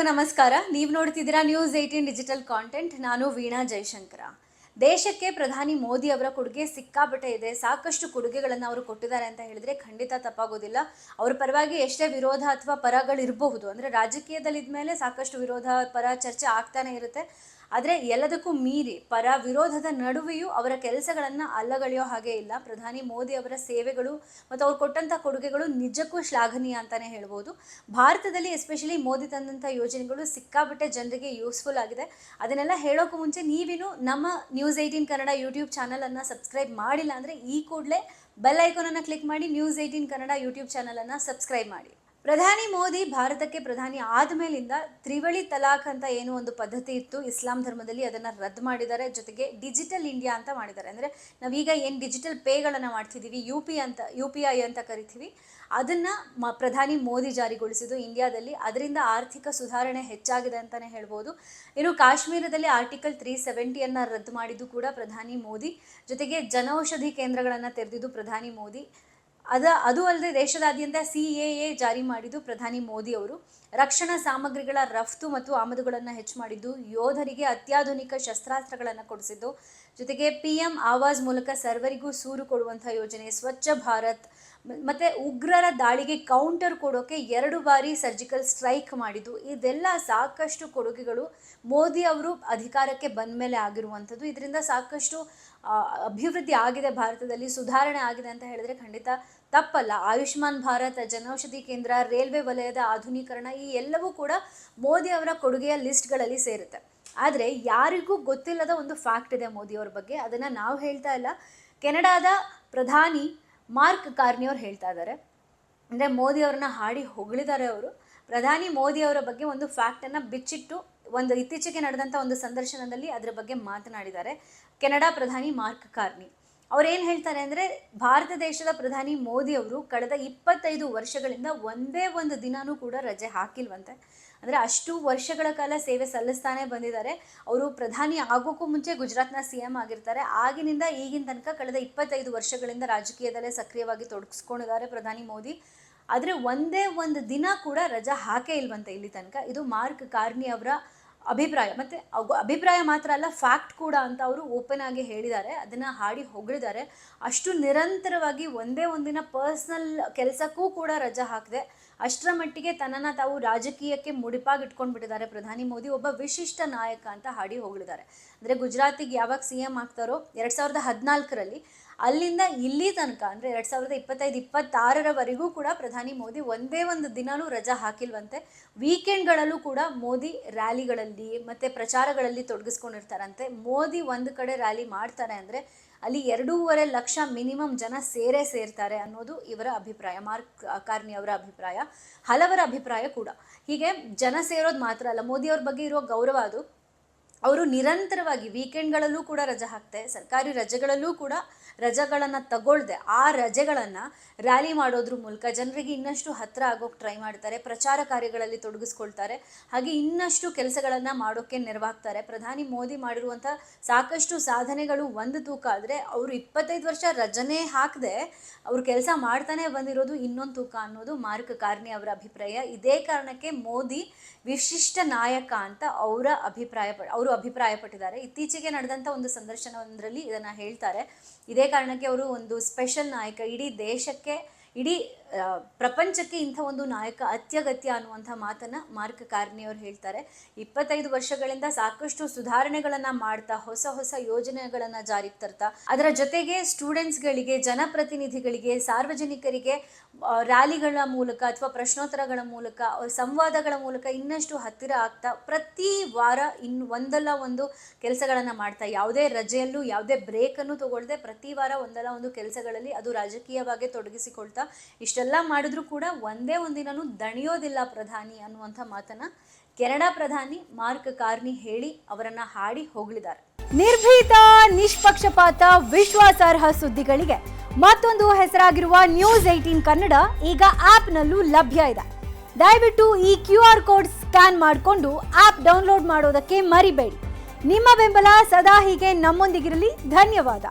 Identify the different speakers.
Speaker 1: ನಮಸ್ಕಾರ. ನೀವು ನೋಡ್ತಿದ್ದೀರಾ ನ್ಯೂಸ್ 18 ಡಿಜಿಟಲ್ ಕಾಂಟೆಂಟ್. ನಾನು ವೀಣಾ ಜಯಶಂಕರ. ದೇಶಕ್ಕೆ ಪ್ರಧಾನಿ ಮೋದಿ ಅವರ ಕೊಡುಗೆ ಸಿಕ್ಕಾಪಟ್ಟೆ ಇದೆ. ಸಾಕಷ್ಟು ಕೊಡುಗೆಗಳನ್ನು ಅವರು ಕೊಟ್ಟಿದ್ದಾರೆ ಅಂತ ಹೇಳಿದ್ರೆ ಖಂಡಿತ ತಪ್ಪಾಗೋದಿಲ್ಲ. ಅವರ ಪರವಾಗಿ ಎಷ್ಟೇ ವಿರೋಧ ಅಥವಾ ಪರಗಳಿರಬಹುದು, ಅಂದರೆ ರಾಜಕೀಯದಲ್ಲಿ ಇದ್ಮೇಲೆ ಸಾಕಷ್ಟು ವಿರೋಧ ಪರ ಚರ್ಚೆ ಆಗ್ತಾನೆ ಇರುತ್ತೆ. ಆದರೆ ಎಲ್ಲದಕ್ಕೂ ಮೀರಿ ಪರ ವಿರೋಧದ ನಡುವೆಯೂ ಅವರ ಕೆಲಸಗಳನ್ನು ಅಲ್ಲಗಳೆಯೋ ಹಾಗೆ ಇಲ್ಲ. ಪ್ರಧಾನಿ ಮೋದಿ ಅವರ ಸೇವೆಗಳು ಮತ್ತು ಅವ್ರು ಕೊಟ್ಟಂಥ ಕೊಡುಗೆಗಳು ನಿಜಕ್ಕೂ ಶ್ಲಾಘನೀಯ ಅಂತಲೇ ಹೇಳ್ಬೋದು. ಭಾರತದಲ್ಲಿ ಎಸ್ಪೆಷಲಿ ಮೋದಿ ತಂದಂಥ ಯೋಜನೆಗಳು ಸಿಕ್ಕಾಪಟ್ಟೆ ಜನರಿಗೆ ಯೂಸ್ಫುಲ್ ಆಗಿದೆ. ಅದನ್ನೆಲ್ಲ ಹೇಳೋಕ್ಕೂ ಮುಂಚೆ ನೀವಿನ್ನು ನಮ್ಮ ನ್ಯೂಸ್ 18 ಕನ್ನಡ ಯೂಟ್ಯೂಬ್ ಚಾನಲನ್ನು ಸಬ್ಸ್ಕ್ರೈಬ್ ಮಾಡಿಲ್ಲ ಅಂದರೆ ಈ ಕೂಡಲೇ ಬೆಲ್ ಐಕಾನನ್ನು ಕ್ಲಿಕ್ ಮಾಡಿ ನ್ಯೂಸ್ 18 ಕನ್ನಡ ಯೂಟ್ಯೂಬ್ ಚಾನಲನ್ನು ಸಬ್ಸ್ಕ್ರೈಬ್ ಮಾಡಿ. ಪ್ರಧಾನಿ ಮೋದಿ ಭಾರತಕ್ಕೆ ಪ್ರಧಾನಿ ಆದಮೇಲಿಂದ ತ್ರಿವಳಿ ತಲಾಖ್ ಅಂತ ಏನು ಒಂದು ಪದ್ಧತಿ ಇತ್ತು ಇಸ್ಲಾಂ ಧರ್ಮದಲ್ಲಿ, ಅದನ್ನು ರದ್ದು ಮಾಡಿದ್ದಾರೆ. ಜೊತೆಗೆ ಡಿಜಿಟಲ್ ಇಂಡಿಯಾ ಅಂತ ಮಾಡಿದ್ದಾರೆ. ಅಂದರೆ ನಾವೀಗ ಏನು ಡಿಜಿಟಲ್ ಪೇಗಳನ್ನು ಮಾಡ್ತಿದ್ದೀವಿ, UPI ಅಂತ ಕರಿತೀವಿ, ಅದನ್ನು ಪ್ರಧಾನಿ ಮೋದಿ ಜಾರಿಗೊಳಿಸಿದ್ದು ಇಂಡಿಯಾದಲ್ಲಿ. ಅದರಿಂದ ಆರ್ಥಿಕ ಸುಧಾರಣೆ ಹೆಚ್ಚಾಗಿದೆ ಅಂತಲೇ ಹೇಳ್ಬೋದು. ಇನ್ನು ಕಾಶ್ಮೀರದಲ್ಲಿ ಆರ್ಟಿಕಲ್ 370 ರದ್ದು ಮಾಡಿದ್ದು ಕೂಡ ಪ್ರಧಾನಿ ಮೋದಿ. ಜೊತೆಗೆ ಜನೌಷಧಿ ಕೇಂದ್ರಗಳನ್ನು ತೆರೆದಿದ್ದು ಪ್ರಧಾನಿ ಮೋದಿ. ಅದು ಅಲ್ಲದೆ ದೇಶದಾದ್ಯಂತ CAA ಜಾರಿ ಮಾಡಿದ್ದು ಪ್ರಧಾನಿ ಮೋದಿ ಅವರು. ರಕ್ಷಣಾ ಸಾಮಗ್ರಿಗಳ ರಫ್ತು ಮತ್ತು ಆಮದುಗಳನ್ನು ಹೆಚ್ಚು ಮಾಡಿದ್ದು, ಯೋಧರಿಗೆ ಅತ್ಯಾಧುನಿಕ ಶಸ್ತ್ರಾಸ್ತ್ರಗಳನ್ನು ಕೊಡಿಸಿದ್ದು, ಜೊತೆಗೆ PM ಆವಾಸ್ ಮೂಲಕ ಸರ್ವರಿಗೂ ಸೂರು ಕೊಡುವಂಥ ಯೋಜನೆ, ಸ್ವಚ್ಛ ಭಾರತ್ ಮತ್ತು ಉಗ್ರರ ದಾಳಿಗೆ ಕೌಂಟರ್ ಕೊಡೋಕೆ 2 ಬಾರಿ ಸರ್ಜಿಕಲ್ ಸ್ಟ್ರೈಕ್ ಮಾಡಿದ್ದು, ಇದೆಲ್ಲ ಸಾಕಷ್ಟು ಕೊಡುಗೆಗಳು ಮೋದಿ ಅವರು ಅಧಿಕಾರಕ್ಕೆ ಬಂದ ಮೇಲೆ ಆಗಿರುವಂಥದ್ದು. ಇದರಿಂದ ಸಾಕಷ್ಟು ಅಭಿವೃದ್ಧಿ ಆಗಿದೆ, ಭಾರತದಲ್ಲಿ ಸುಧಾರಣೆ ಆಗಿದೆ ಅಂತ ಹೇಳಿದ್ರೆ ಖಂಡಿತ ತಪ್ಪಲ್ಲ. ಆಯುಷ್ಮಾನ್ ಭಾರತ್, ಜನೌಷಧಿ ಕೇಂದ್ರ, ರೈಲ್ವೆ ವಲಯದ ಆಧುನೀಕರಣ, ಈ ಎಲ್ಲವೂ ಕೂಡ ಮೋದಿ ಅವರ ಕೊಡುಗೆಯ ಲಿಸ್ಟ್ಗಳಲ್ಲಿ ಸೇರುತ್ತೆ. ಆದರೆ ಯಾರಿಗೂ ಗೊತ್ತಿಲ್ಲದ ಒಂದು ಫ್ಯಾಕ್ಟ್ ಇದೆ ಮೋದಿಯವ್ರ ಬಗ್ಗೆ, ಅದನ್ನು ನಾವು ಹೇಳ್ತಾ ಇಲ್ಲ, ಕೆನಡಾದ ಪ್ರಧಾನಿ ಮಾರ್ಕ್ ಕಾರ್ನಿ ಅವ್ರು ಹೇಳ್ತಾ ಇದ್ದಾರೆ. ಅಂದರೆ ಮೋದಿ ಅವ್ರನ್ನ ಹಾಡಿ ಹೊಗಳಿದ್ದಾರೆ ಅವರು. ಪ್ರಧಾನಿ ಮೋದಿ ಅವರ ಬಗ್ಗೆ ಒಂದು ಫ್ಯಾಕ್ಟನ್ನು ಬಿಚ್ಚಿಟ್ಟು ಒಂದು ಇತ್ತೀಚೆಗೆ ನಡೆದಂಥ ಒಂದು ಸಂದರ್ಶನದಲ್ಲಿ ಅದರ ಬಗ್ಗೆ ಮಾತನಾಡಿದ್ದಾರೆ ಕೆನಡಾ ಪ್ರಧಾನಿ ಮಾರ್ಕ್ ಕಾರ್ನಿ. ಅವ್ರೇನು ಹೇಳ್ತಾರೆ ಅಂದರೆ, ಭಾರತ ದೇಶದ ಪ್ರಧಾನಿ ಮೋದಿ ಅವರು ಕಳೆದ 25 ವರ್ಷಗಳಿಂದ ಒಂದೇ ಒಂದು ದಿನಾನೂ ಕೂಡ ರಜೆ ಹಾಕಿಲ್ವಂತೆ. ಅಂದರೆ ಅಷ್ಟು ವರ್ಷಗಳ ಕಾಲ ಸೇವೆ ಸಲ್ಲಿಸ್ತಾನೆ ಬಂದಿದ್ದಾರೆ. ಅವರು ಪ್ರಧಾನಿ ಆಗೋಕ್ಕೂ ಮುಂಚೆ ಗುಜರಾತ್ನ CM ಆಗಿರ್ತಾರೆ. ಆಗಿನಿಂದ ಈಗಿನ ತನಕ ಕಳೆದ 25 ವರ್ಷಗಳಿಂದ ರಾಜಕೀಯದಲ್ಲೇ ಸಕ್ರಿಯವಾಗಿ ತೊಡಗಿಸ್ಕೊಂಡಿದ್ದಾರೆ ಪ್ರಧಾನಿ ಮೋದಿ. ಆದರೆ ಒಂದೇ ಒಂದು ದಿನ ಕೂಡ ರಜಾ ಹಾಕೇ ಇಲ್ವಂತೆ ಇಲ್ಲಿ ತನಕ. ಇದು ಮಾರ್ಕ್ ಕಾರ್ನಿ ಅವರ ಅಭಿಪ್ರಾಯ. ಮತ್ತು ಅಭಿಪ್ರಾಯ ಮಾತ್ರ ಅಲ್ಲ, ಫ್ಯಾಕ್ಟ್ ಕೂಡ ಅಂತ ಅವರು ಓಪನ್ ಆಗಿ ಹೇಳಿದ್ದಾರೆ. ಅದನ್ನು ಹಾಡಿ ಹೊಗಳಿದ್ದಾರೆ. ಅಷ್ಟು ನಿರಂತರವಾಗಿ ಒಂದೇ ಒಂದಿನ ಪರ್ಸ್ನಲ್ ಕೆಲಸಕ್ಕೂ ಕೂಡ ರಜಾ ಹಾಕಿದೆ. ಅಷ್ಟರ ಮಟ್ಟಿಗೆ ತನ್ನನ್ನು ತಾವು ರಾಜಕೀಯಕ್ಕೆ ಮುಡಿಪಾಗಿ ಇಟ್ಕೊಂಡ್ಬಿಟ್ಟಿದ್ದಾರೆ ಪ್ರಧಾನಿ ಮೋದಿ. ಒಬ್ಬ ವಿಶಿಷ್ಟ ನಾಯಕ ಅಂತ ಹಾಡಿ ಹೊಗಳಿದ್ದಾರೆ. ಅಂದರೆ ಗುಜರಾತಿಗೆ ಯಾವಾಗ CM ಆಗ್ತಾರೋ 2014ರಲ್ಲಿ, ಅಲ್ಲಿಂದ ಇಲ್ಲಿ ತನಕ ಅಂದರೆ 2025-26ರವರೆಗೂ ಕೂಡ ಪ್ರಧಾನಿ ಮೋದಿ ಒಂದೇ ಒಂದು ದಿನಾನೂ ರಜಾ ಹಾಕಿಲ್ವಂತೆ. ವೀಕೆಂಡ್ಗಳಲ್ಲೂ ಕೂಡ ಮೋದಿ ರ್ಯಾಲಿಗಳಲ್ಲಿ ಮತ್ತು ಪ್ರಚಾರಗಳಲ್ಲಿ ತೊಡಗಿಸ್ಕೊಂಡಿರ್ತಾರಂತೆ. ಮೋದಿ ಒಂದು ಕಡೆ ರ್ಯಾಲಿ ಮಾಡ್ತಾರೆ ಅಂದರೆ ಅಲ್ಲಿ 2.5 ಲಕ್ಷ ಮಿನಿಮಮ್ ಜನ ಸೇರ್ತಾರೆ ಅನ್ನೋದು ಇವರ ಅಭಿಪ್ರಾಯ, ಮಾರ್ಕ್ ಕಾರ್ನಿ ಅವರ ಅಭಿಪ್ರಾಯ, ಹಲವರ ಅಭಿಪ್ರಾಯ ಕೂಡ. ಹೀಗೆ ಜನ ಸೇರೋದು ಮಾತ್ರ ಅಲ್ಲ, ಮೋದಿಯವ್ರ ಬಗ್ಗೆ ಇರೋ ಗೌರವ ಅದು. ಅವರು ನಿರಂತರವಾಗಿ ವೀಕೆಂಡ್ಗಳಲ್ಲೂ ಕೂಡ ರಜೆ ಹಾಕ್ತೆ, ಸರ್ಕಾರಿ ರಜೆಗಳಲ್ಲೂ ಕೂಡ ರಜೆಗಳನ್ನು ತಗೊಳ್ದೆ ಆ ರಜೆಗಳನ್ನು ರ್ಯಾಲಿ ಮಾಡೋದ್ರ ಮೂಲಕ ಜನರಿಗೆ ಇನ್ನಷ್ಟು ಹತ್ತಿರ ಆಗೋಕ್ಕೆ ಟ್ರೈ ಮಾಡ್ತಾರೆ. ಪ್ರಚಾರ ಕಾರ್ಯಗಳಲ್ಲಿ ತೊಡಗಿಸ್ಕೊಳ್ತಾರೆ. ಹಾಗೆ ಇನ್ನಷ್ಟು ಕೆಲಸಗಳನ್ನು ಮಾಡೋಕ್ಕೆ ನೆರವಾಗ್ತಾರೆ. ಪ್ರಧಾನಿ ಮೋದಿ ಮಾಡಿರುವಂಥ ಸಾಕಷ್ಟು ಸಾಧನೆಗಳು ಒಂದು ತೂಕ ಆದರೆ, ಅವರು 25 ವರ್ಷ ರಜನೆ ಹಾಕದೆ ಅವರು ಕೆಲಸ ಮಾಡ್ತಾನೆ ಬಂದಿರೋದು ಇನ್ನೊಂದು ತೂಕ ಅನ್ನೋದು ಮಾರ್ಕ್ ಕಾರ್ನಿ ಅವರ ಅಭಿಪ್ರಾಯ. ಇದೇ ಕಾರಣಕ್ಕೆ ಮೋದಿ ವಿಶಿಷ್ಟ ನಾಯಕ ಅಂತ ಅವರು ಅಭಿಪ್ರಾಯಪಟ್ಟಿದ್ದಾರೆ. ಇತ್ತೀಚೆಗೆ ನಡೆದಂಥ ಒಂದು ಸಂದರ್ಶನವೊಂದರಲ್ಲಿ ಇದನ್ನು ಹೇಳ್ತಾರೆ. ಇದೇ ಕಾರಣಕ್ಕೆ ಅವರು ಒಂದು ಸ್ಪೆಷಲ್ ನಾಯಕ, ಇಡೀ ದೇಶಕ್ಕೆ, ಇಡೀ ಪ್ರಪಂಚಕ್ಕೆ ಇಂಥ ಒಂದು ನಾಯಕ ಅತ್ಯಗತ್ಯ ಅನ್ನುವಂಥ ಮಾತನ್ನು ಮಾರ್ಕ್ ಕಾರ್ನಿ ಅವರು ಹೇಳ್ತಾರೆ. 25 ವರ್ಷಗಳಿಂದ ಸಾಕಷ್ಟು ಸುಧಾರಣೆಗಳನ್ನು ಮಾಡ್ತಾ, ಹೊಸ ಯೋಜನೆಗಳನ್ನು ಜಾರಿಗೆ ತರ್ತಾ, ಅದರ ಜೊತೆಗೆ ಸ್ಟೂಡೆಂಟ್ಸ್ಗಳಿಗೆ, ಜನಪ್ರತಿನಿಧಿಗಳಿಗೆ, ಸಾರ್ವಜನಿಕರಿಗೆ ರ್ಯಾಲಿಗಳ ಮೂಲಕ ಅಥವಾ ಪ್ರಶ್ನೋತ್ತರಗಳ ಮೂಲಕ, ಸಂವಾದಗಳ ಮೂಲಕ ಇನ್ನಷ್ಟು ಹತ್ತಿರ ಆಗ್ತಾ, ಪ್ರತಿ ವಾರ ಒಂದಲ್ಲ ಒಂದು ಕೆಲಸಗಳನ್ನು ಮಾಡ್ತಾ, ಯಾವುದೇ ರಜೆಯಲ್ಲೂ ಯಾವುದೇ ಬ್ರೇಕನ್ನು ತಗೊಳ್ಳದೆ ಪ್ರತಿ ವಾರ ಒಂದಲ್ಲ ಒಂದು ಕೆಲಸಗಳಲ್ಲಿ, ಅದು ರಾಜಕೀಯವಾಗಿ ತೊಡಗಿಸಿಕೊಳ್ತಾ, ಇಷ್ಟೆಲ್ಲ ಮಾಡಿದ್ರೂ ಕೂಡ ಒಂದೇ ಒಂದಿನೂ ದಣಿಯೋದಿಲ್ಲ ಪ್ರಧಾನಿ ಅನ್ನುವಂಥ ಮಾತನ್ನು ಕೆನಡಾ ಪ್ರಧಾನಿ ಮಾರ್ಕ್ ಕಾರ್ನಿ ಹೇಳಿ ಅವರನ್ನ ಹಾಡಿ ಹೊಗಳಿದ್ದಾರೆ.
Speaker 2: ನಿರ್ಭೀತ, ನಿಷ್ಪಕ್ಷಪಾತ, ವಿಶ್ವಾಸಾರ್ಹ ಸುದ್ದಿಗಳಿಗೆ ಮತ್ತೊಂದು ಹೆಸರಾಗಿರುವ ನ್ಯೂಸ್ 18 ಕನ್ನಡ ಈಗ ಆಪ್ನಲ್ಲೂ ಲಭ್ಯ ಇದೆ. ದಯವಿಟ್ಟು ಈ QR ಕೋಡ್ ಸ್ಕ್ಯಾನ್ ಮಾಡಿಕೊಂಡು ಆಪ್ ಡೌನ್ಲೋಡ್ ಮಾಡೋದಕ್ಕೆ ಮರಿಬೇಡಿ. ನಿಮ್ಮ ಬೆಂಬಲ ಸದಾ ಹೀಗೆ ನಮ್ಮೊಂದಿಗಿರಲಿ. ಧನ್ಯವಾದ.